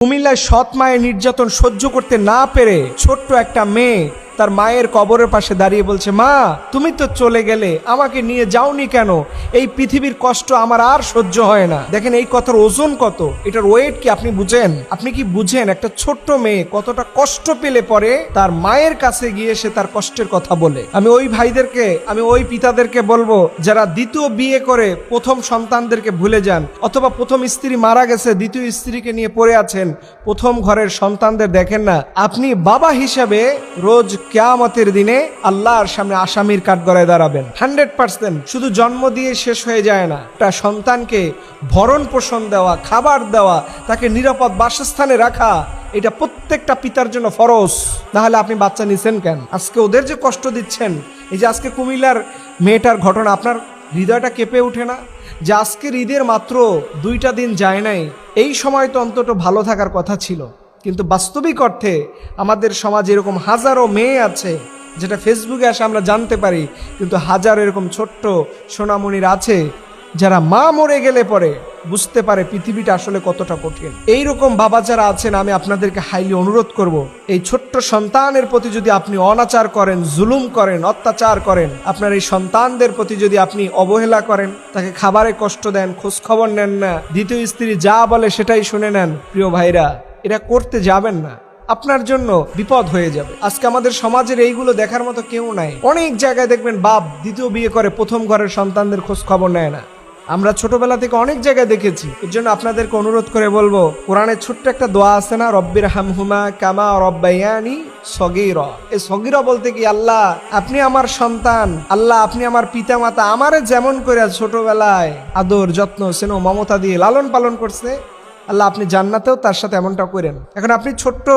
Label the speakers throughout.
Speaker 1: কুমিল্লায় সৎ মায়ের নির্যাতন সহ্য করতে না পেরে ছোট্ট একটা মেয়ে তার মায়ের কবরের পাশে দাঁড়িয়ে বলছে, মা তুমি তো চলে গেলে, আমাকে নিয়ে যাওনি কেন? এই পৃথিবীর কষ্ট আমার আর সহ্য হয় না। দেখেন এই কথার ওজন কত, এটার ওয়েট কি আপনি বুঝেন? আপনি কি বুঝেন একটা ছোট্ট মেয়ে কতটা কষ্ট পেলে পরে তার মায়ের কাছে গিয়ে সে তার কষ্টের কথা বলে? আমি ওই ভাইদেরকে, আমি ওই পিতাদেরকে বলবো যারা দ্বিতীয় বিয়ে করে প্রথম সন্তানদেরকে ভুলে যান, অথবা প্রথম স্ত্রী মারা গেছে দ্বিতীয় স্ত্রীকে নিয়ে পড়ে আছেন, প্রথম ঘরের সন্তানদের দেখেন না। আপনি বাবা হিসাবে রোজ কিয়ামতের দিনে আল্লাহর সামনে আসামির কাঠগড়ায় দাঁড়াবেন 100%। শুধু জন্ম দিয়ে শেষ হয়ে যায় না, একটা সন্তানকে ভরণ পোষণ দেওয়া, খাবার দেওয়া, তাকে নিরাপদ বাসস্থানে রাখা, এটা প্রত্যেকটা পিতার জন্য ফরজ। না হলে আপনি বাচ্চা নিছেন কেন? আজকে ওদের যে কষ্ট দিচ্ছেন, এই যে আজকে কুমিল্লার মেয়েটার ঘটনা, আপনার হৃদয়টা কেঁপে ওঠে না? যে আজকের ঈদের মাত্র 2টা দিন যায় নাই, এই সময় তো অন্তত ভালো থাকার কথা ছিল। কিন্তু বাস্তবিক অর্থে আমাদের সমাজে এরকম হাজারো মেয়ে আছে, যেটা ফেসবুকে আসে আমরা জানতে পারি, কিন্তু হাজারো এরকম ছোট্ট সোনামণির আছে যারা মা মরে গেলে পরে বুঝতে পারে পৃথিবীটা আসলে কতটা কঠিন। এইরকম বাবা যারা আছেন, আমি আপনাদেরকে হাইলি অনুরোধ করব, এই ছোট্ট সন্তানের প্রতি যদি আপনি অনাচার করেন, জুলুম করেন, অত্যাচার করেন, আপনার এই সন্তানদের প্রতি যদি আপনি অবহেলা করেন, তাকে খাবারে কষ্ট দেন, খোঁজ খবর নেন না, দ্বিতীয় স্ত্রী যা বলে সেটাই শুনে নেন, প্রিয় ভাইরা এটা করতে যাবেন না, আপনার জন্য বিপদ হয়ে যাবে। আজকে আমাদের সমাজের এইগুলো দেখার মতো কেউ নাই। অনেক জায়গায় দেখবেন বাপ দ্বিতীয় বিয়ে করে প্রথম ঘরের সন্তানদের খোঁজ খবর নেয় না। আমরা ছোটবেলা থেকে অনেক জায়গায় দেখেছি। এর জন্য আপনাদেরকে অনুরোধ করে বলবো, কোরআনের ছোট্ট একটা দোয়া আছে না, রব্বির হামহুমা কামা রব্বায়ানি সগীরা। এই সগীরা বলতে কি, আল্লাহ আপনি আমার সন্তান, আল্লাহ আপনি আমার পিতা মাতা, আমারে যেমন করে ছোটবেলায় আদর যত্ন স্নেহ মমতা দিয়ে লালন পালন করছে, আল্লাহ আপনি জান্নাতেও তার সাথে এমনটা করেন। এখন আপনি ছোট্ট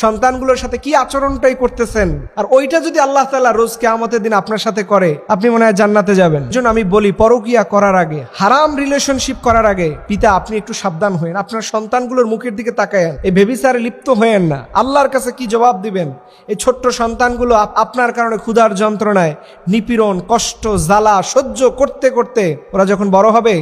Speaker 1: সন্তানগুলোর সাথে কি আচরণটাই করতেছেন, আর ওইটা যদি আল্লাহ তাআলা রোজ কিয়ামতের দিন আপনার সাথে করে, আপনি মনে হয় জান্নাতে যাবেন। এজন্য আমি বলি, পরকিয়া করার আগে, হারাম রিলেশনশিপ করার আগে পিতা আপনি একটু সাবধান হয়েন, আপনার সন্তানগুলোর মুখের দিকে তাকায়েন, এই বেবিচারে লিপ্ত হয়েন না। আল্লাহর কাছে কি জবাব দিবেন? এই ছোট্ট সন্তানগুলো আপনার কারণে ক্ষুধার যন্ত্রণায় নিপীড়ন, কষ্ট, জ্বালা সহ্য করতে করতে ওরা যখন বড় হবে,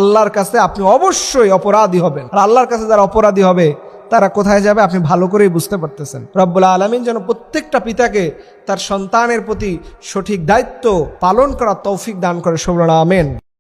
Speaker 1: আল্লাহর কাছে আপনি অবশ্যই অপরাধী হবেন। আর আল্লাহর কাছে যারা অপরাধী হবে তারা কোথায় যাবে আপনি ভালো করেই বুঝতে পারতেছেন। রব্বুল আলামিন যেন প্রত্যেকটা পিতাকে তার সন্তানের প্রতি সঠিক দায়িত্ব পালন করার তৌফিক দান করে। আমিন।